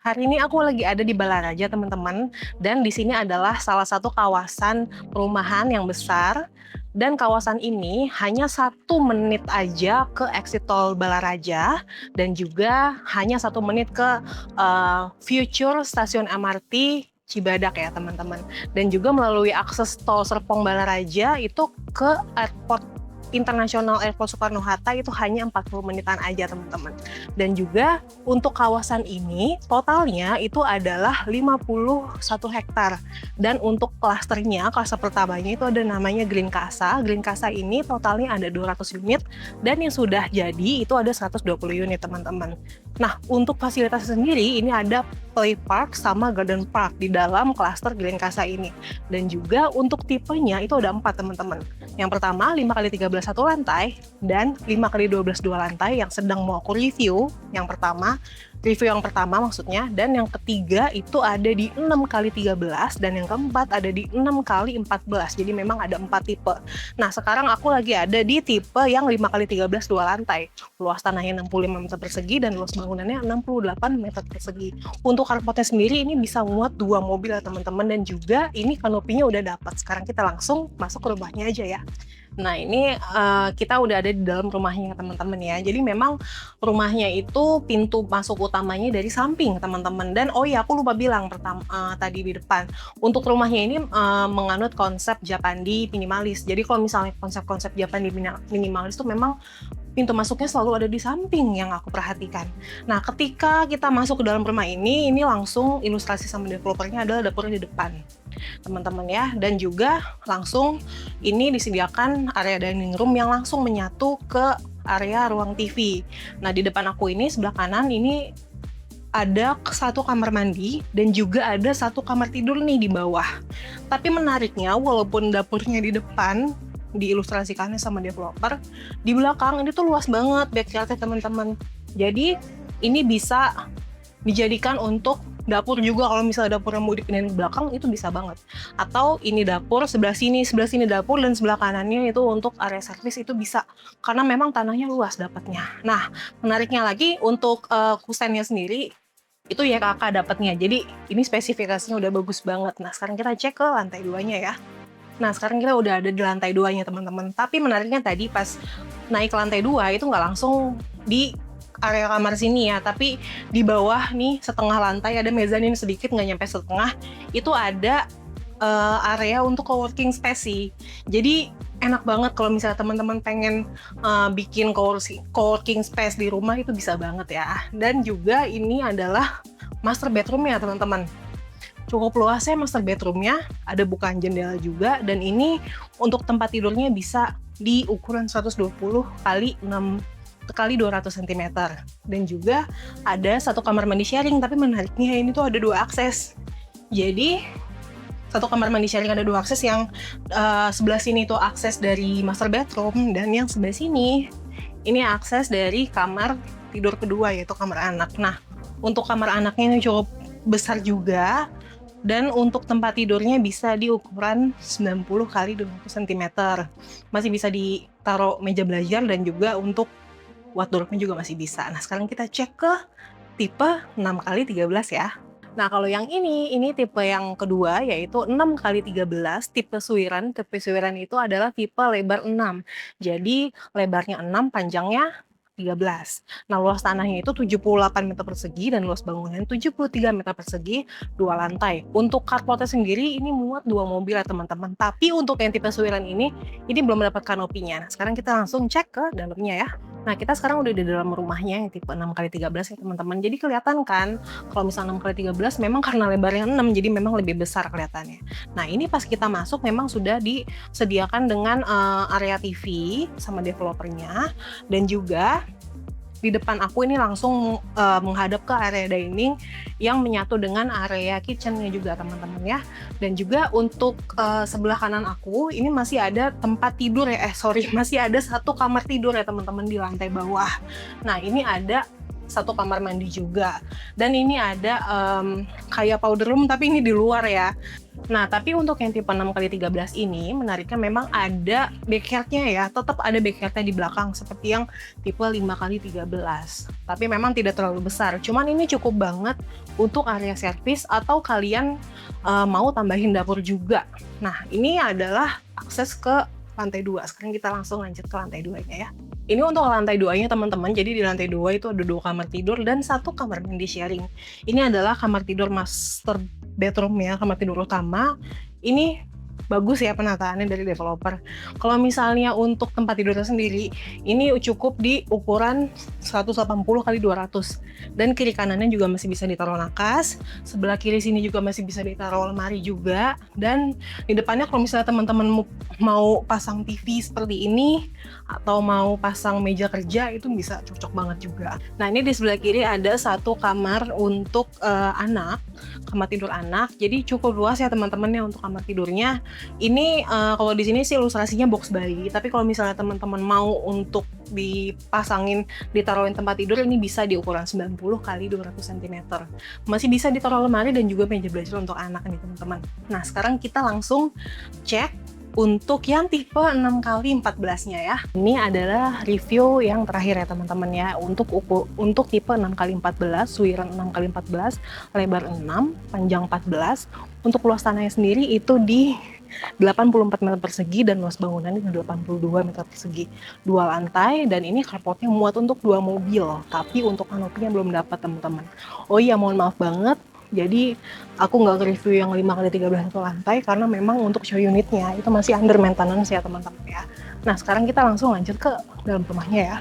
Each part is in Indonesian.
Hari ini aku lagi ada di Balaraja teman-teman, dan di sini adalah salah satu kawasan perumahan yang besar, dan kawasan ini hanya 1 menit aja ke exit tol Balaraja, dan juga hanya 1 menit ke future stasiun MRT Cibadak ya teman-teman. Dan juga melalui akses tol Serpong Balaraja itu ke airport Internasional Airport Soekarno-Hatta itu hanya 40 menitan aja teman-teman. Dan juga untuk kawasan ini totalnya itu adalah 51 hektar. Dan untuk klasternya, klaster pertamanya itu ada namanya Green Casa. Green Casa ini totalnya ada 200 unit dan yang sudah jadi itu ada 120 unit teman-teman. Nah, untuk fasilitas sendiri ini ada play park sama garden park di dalam klaster Green Casa ini. Dan juga untuk tipenya itu ada 4 teman-teman. Yang pertama 5x13 1 lantai dan 5x12 2 lantai yang sedang mau aku review. Yang pertama maksudnya, dan yang ketiga itu ada di 6x13 dan yang keempat ada di 6x14. Jadi memang ada 4 tipe. Nah, sekarang aku lagi ada di tipe yang 5x13 2 lantai. Luas tanahnya 65 meter persegi dan luas bangunannya 68 meter persegi. Untuk carportnya sendiri ini bisa muat 2 mobil ya teman-teman, dan juga ini kanopinya udah dapat. Sekarang kita langsung masuk ke rumahnya aja ya. Nah, ini kita udah ada di dalam rumahnya teman-teman ya. Jadi memang rumahnya itu pintu masuk utamanya dari samping teman-teman. Dan oh iya, aku lupa bilang tadi di depan. Untuk rumahnya ini menganut konsep Japandi minimalis. Jadi kalau misalnya konsep-konsep Japandi minimalis itu memang pintu masuknya selalu ada di samping yang aku perhatikan. Nah, ketika kita masuk ke dalam rumah ini langsung ilustrasi sama developernya adalah dapurnya di depan, teman-teman ya. Dan juga langsung ini disediakan area dining room yang langsung menyatu ke area ruang TV. Nah, di depan aku ini sebelah kanan ini ada 1 kamar mandi dan juga ada 1 kamar tidur nih di bawah. Tapi menariknya, walaupun dapurnya di depan diilustrasikannya sama developer, di belakang ini tuh luas banget backyardnya teman-teman. Jadi ini bisa dijadikan untuk dapur juga. Kalau misalnya dapurnya mau dipindahin ke belakang itu bisa banget. Atau ini dapur, sebelah sini dapur, dan sebelah kanannya itu untuk area servis itu bisa. Karena memang tanahnya luas dapatnya. Nah, menariknya lagi untuk kusennya sendiri itu ya kakak dapatnya. Jadi ini spesifikasinya udah bagus banget. Nah, sekarang kita cek ke lantai 2-nya ya. Nah, sekarang kita udah ada di lantai 2-nya teman-teman. Tapi menariknya tadi pas naik ke lantai 2 itu nggak langsung di area kamar sini ya, tapi di bawah nih setengah lantai ada mezanin sedikit, nggak nyampe setengah, itu ada area untuk coworking space sih. Jadi enak banget kalau misalnya teman-teman pengen bikin coworking space di rumah itu bisa banget ya. Dan juga ini adalah master bedroom ya teman-teman. Cukup luasnya master bedroomnya, ada bukaan jendela juga, dan ini untuk tempat tidurnya bisa di ukuran 120 kali 6 kali 200 cm. Dan juga ada 1 kamar mandi sharing, tapi menariknya ini tuh ada 2 akses. Jadi 1 kamar mandi sharing ada 2 akses, yang sebelah sini tuh akses dari master bedroom, dan yang sebelah sini ini akses dari kamar tidur kedua, yaitu kamar anak. Nah, untuk kamar anaknya ini cukup besar juga. Dan untuk tempat tidurnya bisa di ukuran 90 kali 200 cm. Masih bisa ditaruh meja belajar, dan juga untuk wardrobe-nya juga masih bisa. Nah, sekarang kita cek ke tipe 6x13 ya. Nah, kalau yang ini tipe yang kedua, yaitu 6x13 tipe suiran. Tipe suiran itu adalah tipe lebar 6. Jadi lebarnya 6, panjangnya 13. Nah, luas tanahnya itu 78 meter persegi dan luas bangunan 73 meter persegi, 2 lantai. Untuk carportnya sendiri ini muat 2 mobil ya teman-teman. Tapi untuk yang tipe suiran ini belum mendapat kanopinya. Nah, sekarang kita langsung cek ke dalamnya ya. Nah, kita sekarang udah di dalam rumahnya yang tipe 6x13 ya teman-teman. Jadi kelihatan kan kalau misalnya 6x13 memang karena lebarnya 6, jadi memang lebih besar kelihatannya. Nah, ini pas kita masuk memang sudah disediakan dengan area TV sama developernya, dan juga di depan aku ini langsung menghadap ke area dining yang menyatu dengan area kitchennya juga teman-teman ya. Dan juga untuk sebelah kanan aku ini masih ada tempat tidur ya, masih ada 1 kamar tidur ya teman-teman di lantai bawah. Nah, ini ada 1 kamar mandi juga, dan ini ada kayak powder room tapi ini di luar ya. Nah, tapi untuk yang tipe 6x13 ini menariknya memang ada backyardnya ya, tetap ada backyardnya di belakang seperti yang tipe 5x13. Tapi memang tidak terlalu besar, cuman ini cukup banget untuk area servis atau kalian mau tambahin dapur juga. Nah, ini adalah akses ke lantai 2. Sekarang kita langsung lanjut ke lantai 2-nya ya. Ini untuk lantai 2-nya teman-teman, jadi di lantai 2 itu ada 2 kamar tidur dan 1 kamar mandi sharing. Ini adalah kamar tidur master bedroom ya, kamar tidur utama. Ini bagus ya penataannya dari developer. Kalau misalnya untuk tempat tidurnya sendiri, ini cukup di ukuran 180 kali 200. Dan kiri kanannya juga masih bisa ditaruh nakas, sebelah kiri sini juga masih bisa ditaruh lemari juga. Dan di depannya kalau misalnya teman-teman mau pasang TV seperti ini, atau mau pasang meja kerja, itu bisa cocok banget juga. Nah, ini di sebelah kiri ada 1 kamar untuk anak, kamar tidur anak. Jadi cukup luas ya teman-teman ya untuk kamar tidurnya. Ini kalau di sini sih ilustrasinya box bayi, tapi kalau misalnya teman-teman mau untuk dipasangin, ditaruhin tempat tidur, ini bisa di ukuran 90 kali 200 cm. Masih bisa ditaruh lemari dan juga meja belajar untuk anak nih teman-teman. Nah, sekarang kita langsung cek untuk yang tipe 6x14-nya ya. Ini adalah review yang terakhir ya teman-teman ya. Untuk tipe 6x14, suiran 6x14, lebar 6, panjang 14. Untuk luas tanahnya sendiri itu di 84 meter persegi dan luas bangunannya di 82 meter persegi. 2 lantai dan ini carportnya muat untuk 2 mobil. Tapi untuk kanopinya belum dapat teman-teman. Oh iya, mohon maaf banget. Jadi aku nggak review yang 5x13 itu lantai karena memang untuk show unitnya itu masih under maintenance ya teman-teman ya. Nah, sekarang kita langsung lanjut ke dalam rumahnya ya.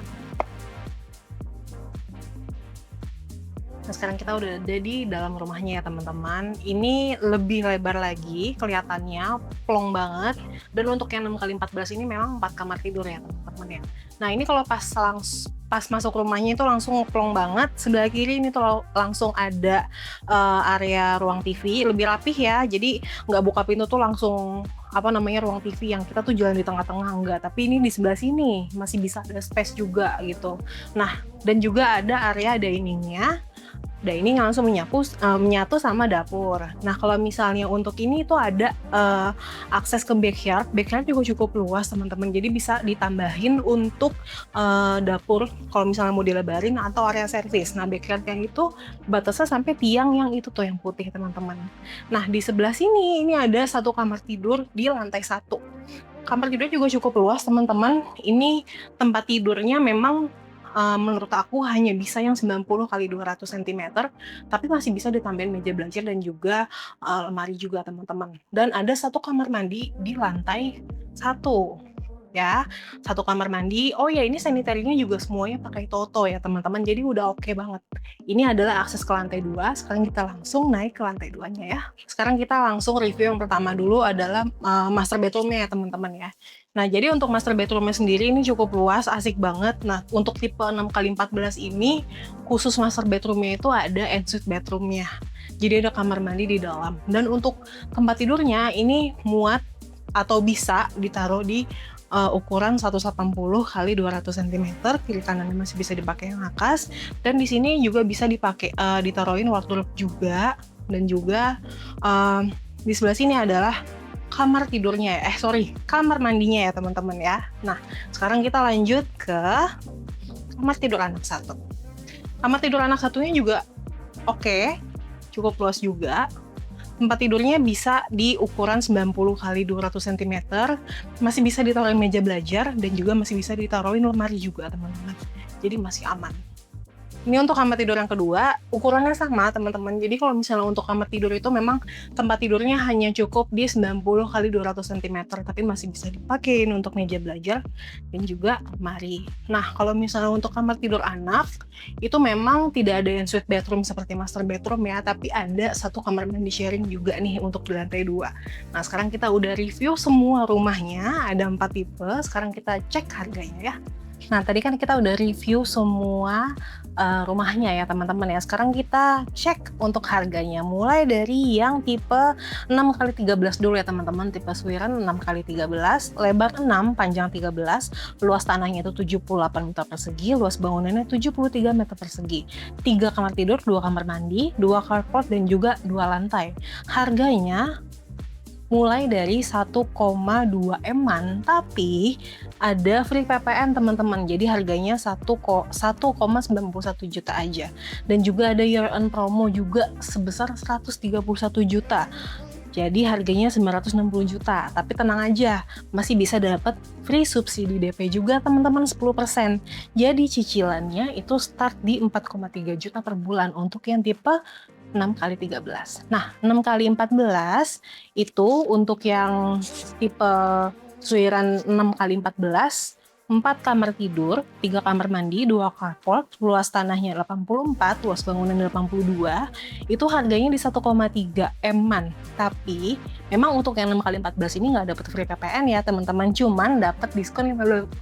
Nah, sekarang kita udah ada di dalam rumahnya ya teman-teman. Ini lebih lebar lagi kelihatannya, plong banget. Dan untuk yang 6x14 ini memang 4 kamar tidur ya teman-teman ya. Nah, ini kalau pas masuk rumahnya itu langsung plong banget. Sebelah kiri ini tuh langsung ada area ruang TV, lebih rapih ya. Jadi nggak buka pintu tuh langsung ruang TV yang kita tuh jalan di tengah-tengah, enggak. Tapi ini di sebelah sini masih bisa ada space juga gitu. Nah, dan juga ada area diningnya. Dining langsung menyatu sama dapur. Nah, kalau misalnya untuk ini tuh ada akses ke backyard. Backyard juga cukup luas teman-teman. Jadi bisa ditambahin untuk dapur kalau misalnya mau dilebarin atau area servis. Nah, backyard yang itu batasnya sampai tiang yang itu tuh yang putih teman-teman. Nah, di sebelah sini ini ada 1 kamar tidur di lantai 1. Kamar tidurnya juga cukup luas teman-teman. Ini tempat tidurnya memang menurut aku hanya bisa yang 90 kali 200 cm, tapi masih bisa ditambahin meja belajar dan juga lemari juga teman-teman. Dan ada 1 kamar mandi di lantai 1 ya, 1 kamar mandi. Oh ya, ini sanitary-nya juga semuanya pakai Toto ya teman-teman, jadi udah oke banget. Ini adalah akses ke lantai 2. Sekarang kita langsung naik ke lantai 2-nya ya. Sekarang kita langsung review yang pertama dulu adalah master bedroom-nya ya teman-teman ya. Nah, jadi untuk master bedroom-nya sendiri ini cukup luas, asik banget. Nah, untuk tipe 6x14 ini, khusus master bedroom-nya itu ada ensuite bedroom-nya. Jadi ada kamar mandi di dalam. Dan untuk tempat tidurnya ini muat atau bisa ditaruh di ukuran 180 kali 200 cm. Kiri kanannya masih bisa dipakai yang akas. Dan di sini juga bisa dipakai ditaruhin wardrobe juga. Dan juga di sebelah sini adalah kamar tidurnya kamar mandinya ya teman-teman ya. Nah, sekarang kita lanjut ke kamar tidur anak 1. Kamar tidur anak satunya juga oke, cukup luas juga. Tempat tidurnya bisa di ukuran 90 kali 200 cm, masih bisa ditaruhin meja belajar dan juga masih bisa ditaruhin lemari juga teman-teman. Jadi masih aman. Ini untuk kamar tidur yang kedua, ukurannya sama teman-teman. Jadi kalau misalnya untuk kamar tidur itu memang tempat tidurnya hanya cukup di 90 kali 200 cm, tapi masih bisa dipakai untuk meja belajar dan juga lemari. Nah, kalau misalnya untuk kamar tidur anak, itu memang tidak ada ensuite bedroom seperti master bedroom ya, tapi ada 1 kamar mandi sharing juga nih untuk di lantai 2. Nah, sekarang kita udah review semua rumahnya, ada 4 tipe. Sekarang kita cek harganya ya. Nah, tadi kan kita udah review semua rumahnya ya teman-teman ya. Sekarang kita cek untuk harganya. Mulai dari yang tipe 6x13 dulu ya teman-teman. Tipe Suiren 6x13, lebar 6, panjang 13, luas tanahnya itu 78 meter persegi, luas bangunannya 73 meter persegi. 3 kamar tidur, 2 kamar mandi, 2 carport dan juga 2 lantai. Harganya mulai dari 1,2 M-an, tapi ada free PPN teman-teman. Jadi harganya 1,91 juta aja. Dan juga ada year end promo juga sebesar 131 juta. Jadi harganya 960 juta. Tapi tenang aja, masih bisa dapat free subsidi DP juga teman-teman 10%. Jadi cicilannya itu start di 4,3 juta per bulan untuk yang tipe 6x13. Nah, 6x14 itu untuk yang tipe Suiren 6x14, 4 kamar tidur, 3 kamar mandi, 2 carport, luas tanahnya 84, luas bangunan 82, itu harganya di 1,3 M-an. Tapi memang untuk yang 6x14 ini nggak dapat free PPN ya teman-teman, cuman dapat diskon 15%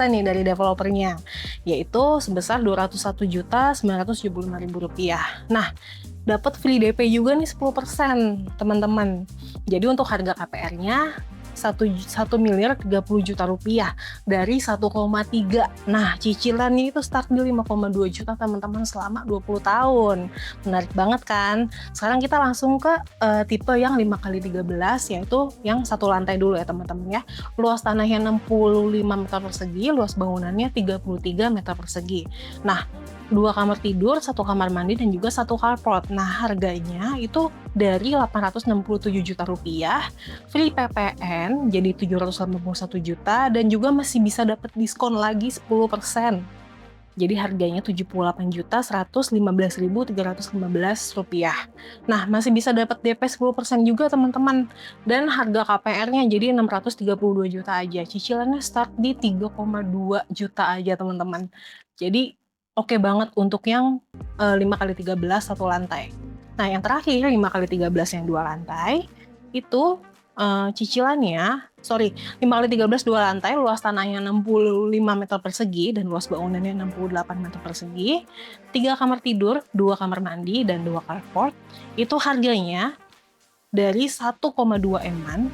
nih dari developernya, yaitu sebesar Rp201.975.000. Nah, dapat free DP juga nih 10% teman-teman. Jadi untuk harga KPR-nya 1.030 juta rupiah dari 1,3. Nah, cicilannya itu start di 5,2 juta teman-teman selama 20 tahun. Menarik banget kan? Sekarang kita langsung ke tipe yang 5x13, yaitu yang satu lantai dulu ya teman-teman ya. Luas tanahnya 65 meter persegi, luas bangunannya 33 meter persegi. Nah, 2 kamar tidur, 1 kamar mandi, dan juga 1 carport. Nah, harganya itu dari 867 juta rupiah, free PPN jadi 781 juta, dan juga masih bisa dapat diskon lagi 10%. Jadi harganya 78.115.315 rupiah. Nah, masih bisa dapat DP 10% juga teman-teman. Dan harga KPR-nya jadi 632 juta aja. Cicilannya start di 3,2 juta aja teman-teman. Jadi oke banget untuk yang 5x13 satu lantai. Nah, yang terakhir 5x13 yang 2 lantai itu cicilannya 5x13 2 lantai, luas tanahnya 65 meter persegi dan luas bangunannya 68 meter persegi, 3 kamar tidur, 2 kamar mandi, dan 2 carport. Itu harganya dari 1,2 M-an,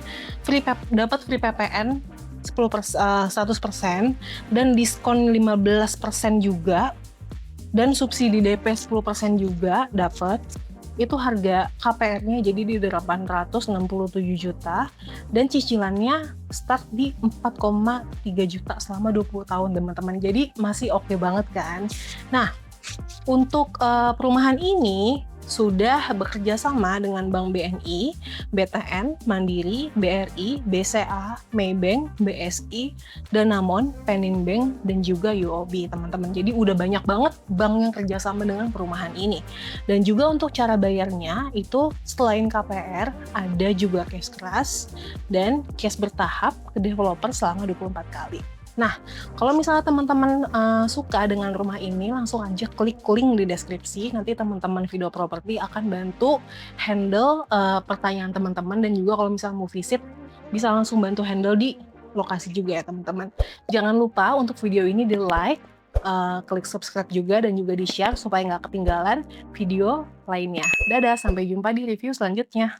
dapat free PPN 100% dan diskon 15% juga, dan subsidi DP 10% juga dapat. Itu harga KPR-nya jadi di 867 juta dan cicilannya start di 4,3 juta selama 20 tahun teman-teman. Jadi masih oke banget kan. Nah, untuk perumahan ini sudah bekerja sama dengan Bank BNI, BTN, Mandiri, BRI, BCA, Maybank, BSI, Danamon, Peninbank, dan juga UOB teman-teman. Jadi udah banyak banget bank yang kerjasama dengan perumahan ini. Dan juga untuk cara bayarnya itu selain KPR ada juga cash keras dan cash bertahap ke developer selama 24 kali. Nah, kalau misalnya teman-teman suka dengan rumah ini, langsung aja klik link di deskripsi. Nanti teman-teman Video Property akan bantu handle pertanyaan teman-teman, dan juga kalau misalnya mau visit, bisa langsung bantu handle di lokasi juga ya teman-teman. Jangan lupa untuk video ini di like, klik subscribe juga, dan juga di share supaya nggak ketinggalan video lainnya. Dadah, sampai jumpa di review selanjutnya.